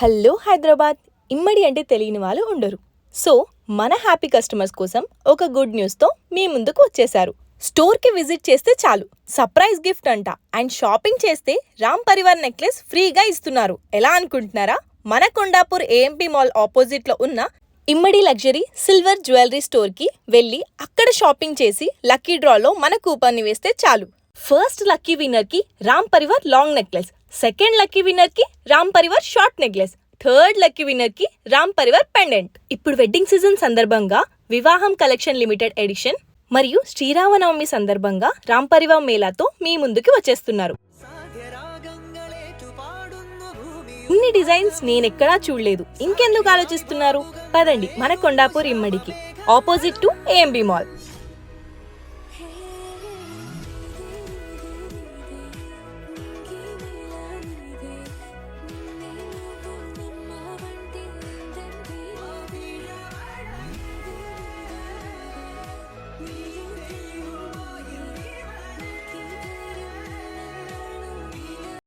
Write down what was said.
Hello Hyderabad. ఇమ్మడి అంటే తెలియని వాళ్ళు ఉండరు. సో మన హ్యాపీ కస్టమర్స్ కోసం ఒక గుడ్ న్యూస్తో మీ ముందుకు వచ్చేసారు. స్టోర్కి విజిట్ చేస్తే చాలు సర్ప్రైజ్ గిఫ్ట్ అంట అండ్ షాపింగ్ చేస్తే రామ్ పరివార్ నెక్లెస్ ఫ్రీగా ఇస్తున్నారు. ఎలా అనుకుంటున్నారా? మన కొండాపూర్ ఏఎంపీ మాల్ ఆపోజిట్లో ఉన్న ఇమ్మడి లగ్జరీ సిల్వర్ జ్యువెలరీ స్టోర్కి వెళ్ళి అక్కడ షాపింగ్ చేసి లక్కీ డ్రాలో మన కూపన్ని వేస్తే చాలు. ఫస్ట్ లక్కీ విన్నర్కి Ram Parivar long necklace, second lucky విన్నర్కి Ram Parivar short necklace, third lucky విన్నర్కి రామ్ పరివార్ పెండెంట్. ఇప్పుడు వెడ్డింగ్ సీజన్ సందర్భంగా వివాహం కలెక్షన్ లిమిటెడ్ ఎడిషన్ మరియు శ్రీరామనవమి సందర్భంగా రామ్ పరివార్ మేళాతో మీ ముందుకి వచ్చేస్తున్నారు. ఇన్ని డిజైన్స్ నేనెక్కడా చూడలేదు. ఇంకెందుకు ఆలోచిస్తున్నారు? పదండి మన కొండాపూర్ ఇమ్మడికి, ఆపోజిట్ టు ఏఎంబీ మాల్.